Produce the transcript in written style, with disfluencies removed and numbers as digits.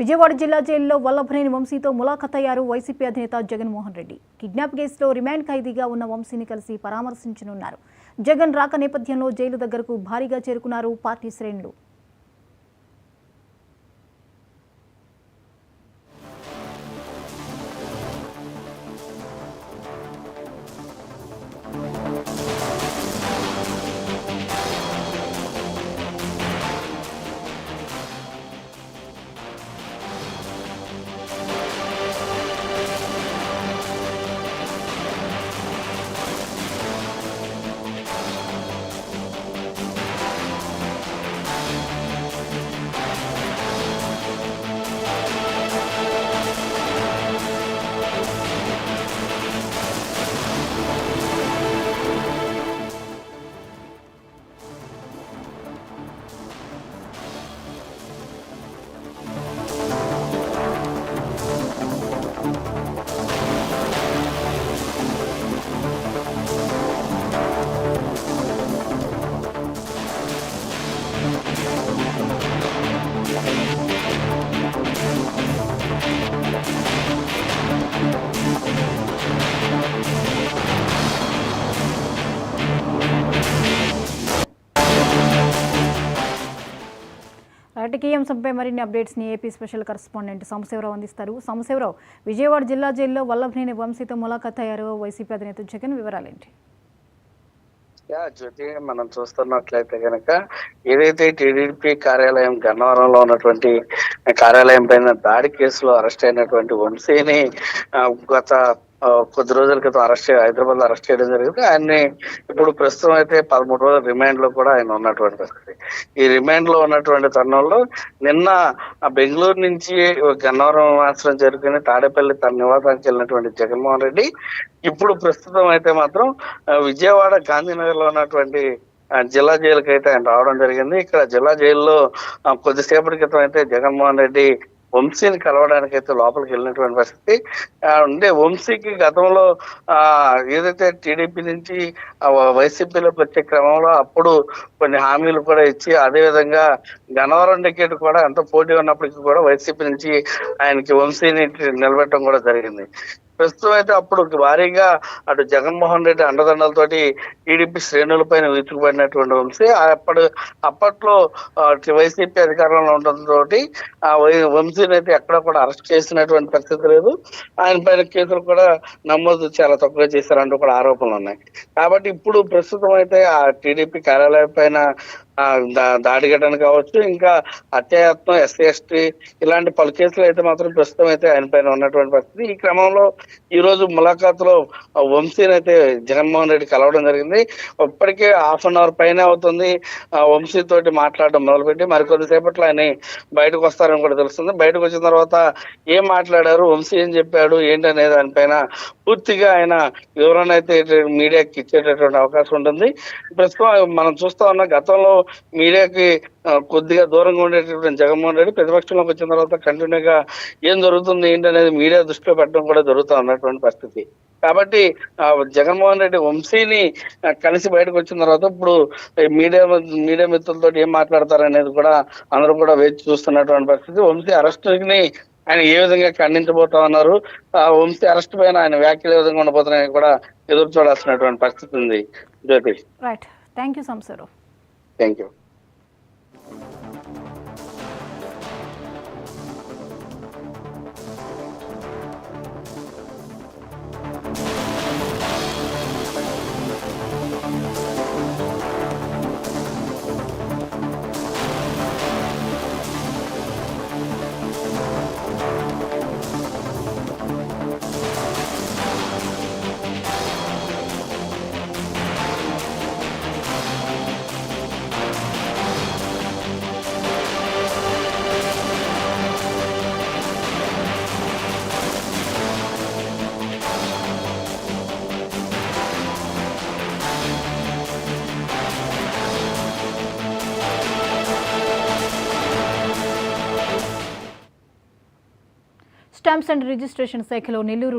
విజయవాడ జిల్లా జైలులో వల్లభనేని వంశీతో ములాఖతయ్యారు వైసీపీ అధినేత జగన్మోహన్ రెడ్డి. కిడ్నాప్ కేసులో రిమాండ్ ఖైదీగా ఉన్న వంశీని కలిసి పరామర్శించనున్నారు. జగన్ రాక నేపథ్యంలో జైలు దగ్గరకు భారీగా చేరుకున్నారు పార్టీ శ్రేణులు. రాజకీయ అంశంపై మరిన్ని అప్డేట్స్ ని ఏపీ స్పెషల్ కరెస్పాండెంట్ సాంబశివరావు అందిస్తారు. సాంబశివరావు, విజయవాడ జిల్లా జైల్లో వల్లభనేని వంశీతో ములాఖత్ అయ్యారు వైసీపీ అధినేత జగన్, వివరాలేంటి? జ్యోతి, మనం చూస్తున్నట్లయితే కనుక ఏదైతే టీడీపీ కార్యాలయం గన్నవరంలో ఉన్నటువంటి కార్యాలయం పైన దాడి కేసులో అరెస్ట్ అయినటువంటి వంశీని గత కొద్ది రోజుల క్రితం హైదరాబాద్ లో అరెస్ట్ చేయడం జరిగింది. ఆయన్ని ఇప్పుడు ప్రస్తుతం అయితే 13 రోజుల రిమాండ్ లో కూడా ఆయన ఉన్నటువంటి పరిస్థితి. ఈ రిమాండ్ లో ఉన్నటువంటి తరుణంలో నిన్న బెంగళూరు నుంచి గన్నవరం ఆశ్రమం చేరుకుని తాడేపల్లి తన నివాసానికి వెళ్ళినటువంటి జగన్మోహన్ రెడ్డి ఇప్పుడు ప్రస్తుతం అయితే మాత్రం విజయవాడ గాంధీనగర్ లో ఉన్నటువంటి జిల్లా జైలుకి అయితే ఆయన రావడం జరిగింది. ఇక్కడ జిల్లా జైల్లో కొద్దిసేపటి క్రితం అయితే జగన్మోహన్ రెడ్డి వంశీని కలవడానికి అయితే లోపలికి వెళ్ళినటువంటి పరిస్థితి ఉండే. వంశీకి గతంలో ఏదైతే టీడీపీ నుంచి వైసీపీలోకి వచ్చే క్రమంలో అప్పుడు కొన్ని హామీలు కూడా ఇచ్చి, అదే విధంగా గన్నవరం టికెట్ కూడా ఎంతో పోటీ ఉన్నప్పటికీ కూడా వైసీపీ నుంచి ఆయనకి వంశీని నిలబెట్టడం కూడా జరిగింది. ప్రస్తుతం అయితే అప్పుడు భారీగా అటు జగన్మోహన్ రెడ్డి అండదండలతోటి టీడీపీ శ్రేణులపైన విరుచుకుపడినటువంటి వంశీ అప్పట్లో వైసీపీ అధికారంలో ఉండడంతో వంశీని అయితే ఎక్కడ కూడా అరెస్ట్ చేసినటువంటి పరిస్థితి లేదు. ఆయన పైన కేసులు కూడా నమోదు చాలా తక్కువ చేశారంటూ కూడా ఆరోపణలు ఉన్నాయి. కాబట్టి ఇప్పుడు ప్రస్తుతం అయితే ఆ టీడీపీ కార్యాలయం పైన దాడి ఘటన కావచ్చు, ఇంకా హత్యాయత్నం, SC/ST ఇలాంటి పలు కేసులు అయితే మాత్రం ప్రస్తుతం అయితే ఆయన పైన ఉన్నటువంటి పరిస్థితి. ఈ క్రమంలో ఈ రోజు ములాఖాతులో వంశీని అయితే జగన్మోహన్ రెడ్డి కలవడం జరిగింది. ఇప్పటికే ½ అన్ అవర్ పైన అవుతుంది వంశీ తోటి మాట్లాడడం మొదలుపెట్టి. మరికొద్దిసేపట్లో ఆయన బయటకు వస్తారని కూడా తెలుస్తుంది. బయటకు వచ్చిన తర్వాత ఏం మాట్లాడారు, వంశీ ఏం చెప్పాడు ఏంటి అనే దానిపైన పూర్తిగా ఆయన వివరణ అయితే మీడియాకి ఇచ్చేటటువంటి అవకాశం ఉంటుంది. ప్రస్తుతం మనం చూస్తా ఉన్న గతంలో మీడియాకి కొద్దిగా దూరంగా ఉండేటటువంటి జగన్మోహన్ రెడ్డి ప్రతిపక్షంలోకి వచ్చిన తర్వాత కంటిన్యూగా ఏం జరుగుతుంది ఏంటి అనేది మీడియా దృష్టిలో పెట్టడం కూడా జరుగుతూ ఉన్నటువంటి పరిస్థితి. కాబట్టి జగన్మోహన్ రెడ్డి వంశీని కలిసి బయటకు వచ్చిన తర్వాత ఇప్పుడు మీడియా మిత్రులతో ఏం మాట్లాడతారనేది కూడా అందరూ కూడా వేచి చూస్తున్నటువంటి పరిస్థితి. వంశీ అరెస్టుని ఆయన ఏ విధంగా ఖండించబోతా ఉన్నారు, వంశీ అరెస్ట్ పైన ఆయన వ్యాఖ్యలు ఏ విధంగా ఉండబోతున్నాయని కూడా ఎదురు చూడాల్సినటువంటి పరిస్థితి ఉంది. Jyothi, right, thank you Sambasivarao. Thank you. Stamps and registration శాఖలో నెల్లూరు